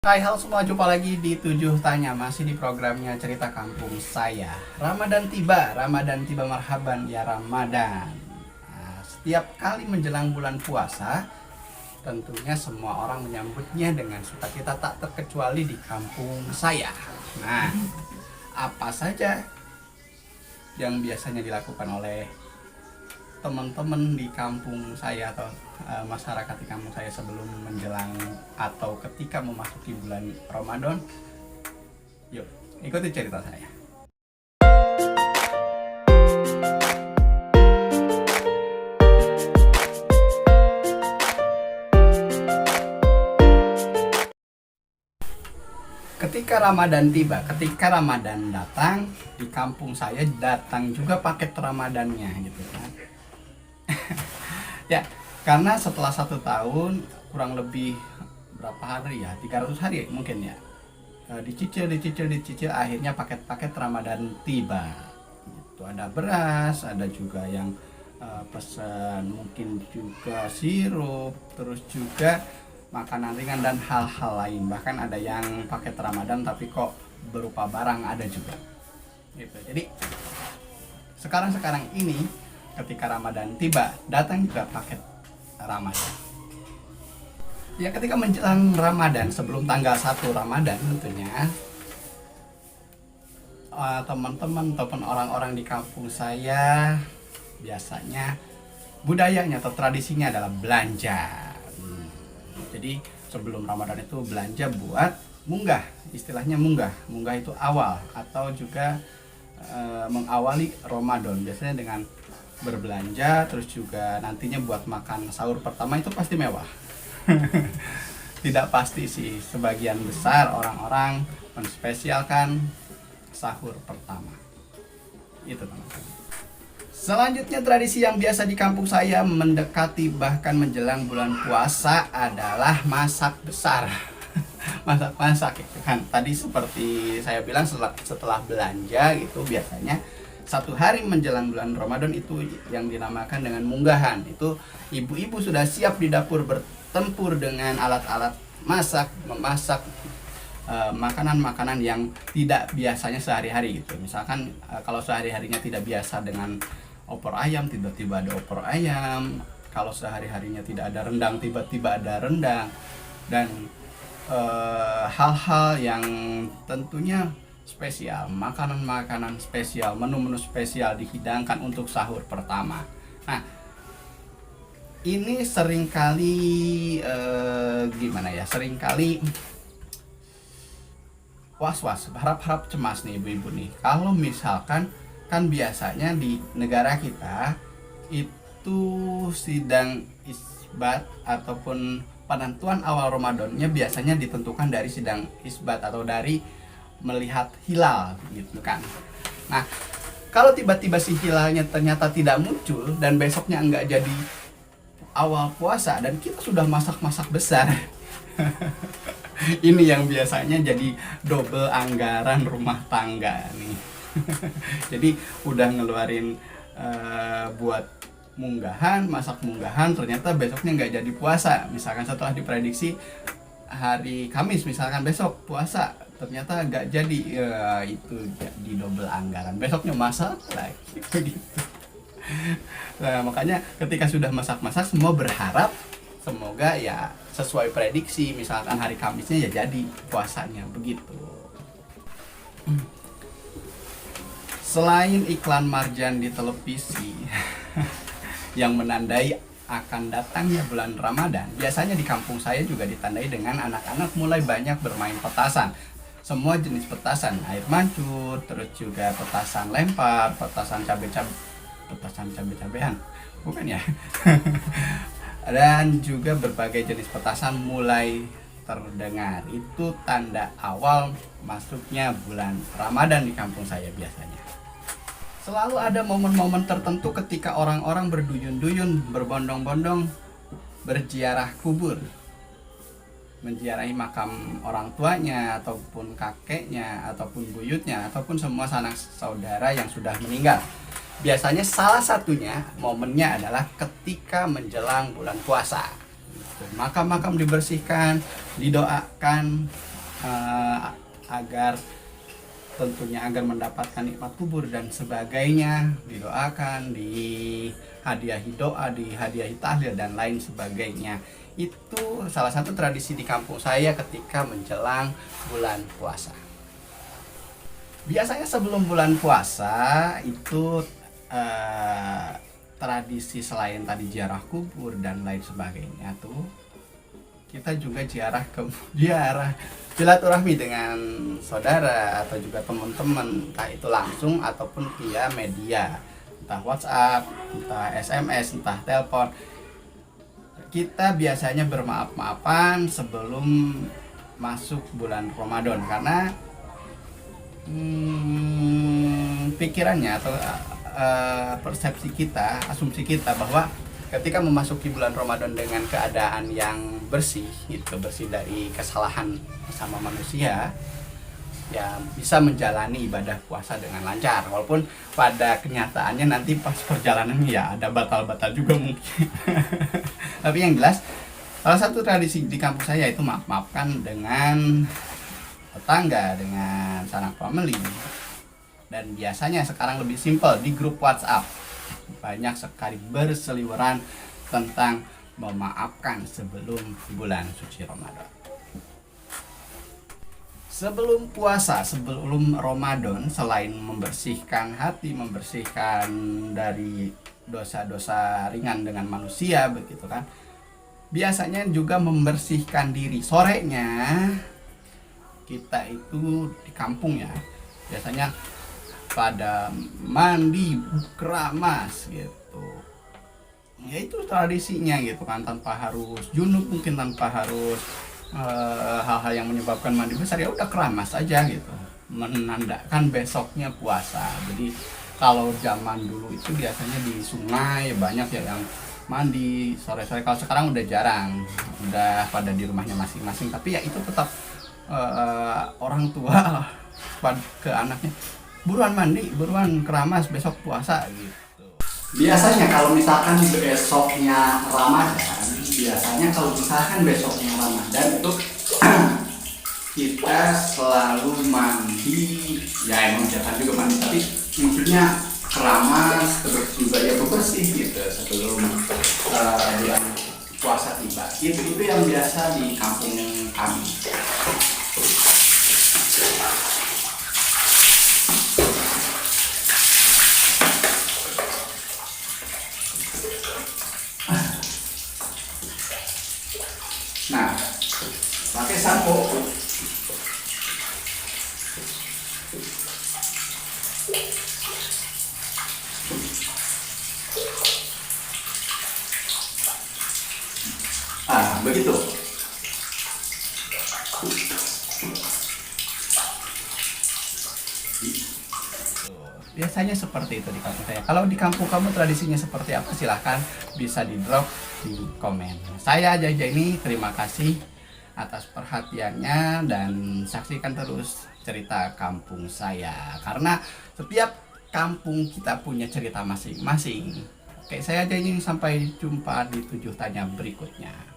Hai, halo semua, jumpa lagi di 7 Tanya, masih di programnya Cerita Kampung saya. Ramadan tiba marhaban ya Ramadan. Setiap kali menjelang bulan puasa, tentunya semua orang menyambutnya dengan sukacita tak terkecuali di kampung saya. Nah, apa saja yang biasanya dilakukan oleh teman-teman di kampung saya atau masyarakat di kampung saya sebelum menjelang atau ketika memasuki bulan Ramadan? Yuk, ikuti cerita saya. Ketika Ramadan tiba, ketika Ramadan datang, di kampung saya datang juga paket Ramadannya gitu kan. Ya, karena setelah 1 tahun kurang lebih berapa hari ya, 300 hari mungkin ya, dicicil akhirnya paket-paket Ramadan tiba. Itu ada beras, ada juga yang pesan mungkin juga sirup, terus juga makanan ringan dan hal-hal lain. Bahkan ada yang paket Ramadan tapi kok berupa barang, ada juga gitu. Jadi sekarang ini ketika Ramadan tiba, datang juga paket Ramadan. Ya, ketika menjelang Ramadan, sebelum tanggal 1 Ramadan tentunya, teman-teman ataupun orang-orang di kampung saya biasanya budayanya atau tradisinya adalah belanja. Jadi sebelum Ramadan itu belanja buat munggah, istilahnya munggah itu awal atau juga mengawali Ramadan, biasanya dengan berbelanja, terus juga nantinya buat makan sahur pertama itu pasti mewah. Tidak pasti sih, sebagian besar orang-orang menspesialkan sahur pertama. Itu teman-teman. Selanjutnya, tradisi yang biasa di kampung saya mendekati bahkan menjelang bulan puasa adalah masak besar. Masak-masak itu kan. Tadi seperti saya bilang, setelah belanja gitu biasanya 1 hari menjelang bulan Ramadan itu yang dinamakan dengan munggahan. Itu ibu-ibu sudah siap di dapur bertempur dengan alat-alat memasak makanan-makanan yang tidak biasanya sehari-hari gitu. Misalkan kalau sehari-harinya tidak biasa dengan opor ayam, tiba-tiba ada opor ayam. Kalau sehari-harinya tidak ada rendang, tiba-tiba ada rendang. Dan hal-hal yang tentunya spesial, makanan-makanan spesial, menu-menu spesial dihidangkan untuk sahur pertama. Nah, ini seringkali seringkali was-was, harap-harap cemas nih ibu-ibu nih. Kalau misalkan kan biasanya di negara kita itu sidang isbat ataupun penentuan awal Ramadannya biasanya ditentukan dari sidang isbat atau dari melihat hilal gitu kan. Nah, kalau tiba-tiba si hilalnya ternyata tidak muncul dan besoknya enggak jadi awal puasa dan kita sudah masak-masak besar, ini yang biasanya jadi double anggaran rumah tangga nih. Jadi udah ngeluarin buat munggahan, masak munggahan, ternyata besoknya nggak jadi puasa. Misalkan setelah diprediksi hari Kamis, misalkan besok puasa, ternyata nggak jadi, itu jadi double anggaran. Besoknya masak lagi begitu. Nah, makanya ketika sudah masak-masak, semua berharap semoga ya sesuai prediksi, misalkan hari Kamisnya ya jadi puasanya begitu. Selain iklan marjan di televisi yang menandai akan datangnya bulan Ramadan, biasanya di kampung saya juga ditandai dengan anak-anak mulai banyak bermain petasan. Semua jenis petasan, air mancur, terus juga petasan lempar, petasan cabe-cabean, bukan ya? Dan juga berbagai jenis petasan mulai terdengar. Itu tanda awal masuknya bulan Ramadan di kampung saya biasanya. Selalu ada momen-momen tertentu ketika orang-orang berduyun-duyun, berbondong-bondong, berziarah kubur, menziarahi makam orang tuanya, ataupun kakeknya, ataupun buyutnya, ataupun semua sanak saudara yang sudah meninggal. Biasanya salah satunya momennya adalah ketika menjelang bulan puasa. Makam-makam dibersihkan, didoakan, agar tentunya agar mendapatkan nikmat kubur dan sebagainya, didoakan, dihadiahi doa, dihadiahi tahlil dan lain sebagainya. Itu salah satu tradisi di kampung saya ketika menjelang bulan puasa. Biasanya sebelum bulan puasa itu tradisi selain tadi ziarah kubur dan lain sebagainya tuh, kita juga ziarah silaturahmi dengan saudara atau juga teman-teman, entah itu langsung ataupun via media, entah WhatsApp, entah SMS, entah telepon. Kita biasanya bermaaf-maafan sebelum masuk bulan Ramadan karena pikirannya atau persepsi kita, asumsi kita bahwa ketika memasuki bulan Ramadan dengan keadaan yang bersih, gitu, bersih dari kesalahan sama manusia, ya bisa menjalani ibadah puasa dengan lancar. Walaupun pada kenyataannya nanti pas perjalanan ya ada batal-batal juga mungkin. Tapi yang jelas, salah satu tradisi di kampung saya itu maaf-maafkan dengan tetangga, dengan sanak family. Dan biasanya sekarang lebih simpel di grup WhatsApp. Banyak sekali berseliweran tentang memaafkan sebelum bulan suci Ramadan. Sebelum puasa, sebelum Ramadan, selain membersihkan hati, membersihkan dari dosa-dosa ringan dengan manusia, begitu kan, biasanya juga membersihkan diri. Sorenya kita itu di kampung ya, biasanya pada mandi keramas gitu. Ya itu tradisinya gitu kan, tanpa harus junub, mungkin tanpa harus hal-hal yang menyebabkan mandi besar, ya udah keramas aja gitu, menandakan besoknya puasa. Jadi kalau zaman dulu itu biasanya di sungai banyak ya yang mandi sore-sore. Kalau sekarang udah jarang, udah pada di rumahnya masing-masing. Tapi ya itu tetap orang tua ke anaknya, buruan mandi, buruan keramas, besok puasa gitu. Biasanya kalau misalkan besoknya Ramadan, itu kita selalu mandi, ya emang jangan juga mandi, tapi maksudnya keramas, terus juga ya bersih gitu sebelum bulan puasa tiba. Itu yang biasa di kampung kami. Nah, pakai sampo. Begitu. Biasanya seperti itu di kampung saya. Kalau di kampung kamu tradisinya seperti apa? Silahkan bisa di drop di komen. Saya Jaja ini terima kasih atas perhatiannya dan saksikan terus cerita kampung saya, karena setiap kampung kita punya cerita masing-masing. Oke, saya Jaja ini sampai jumpa di 7 tanya berikutnya.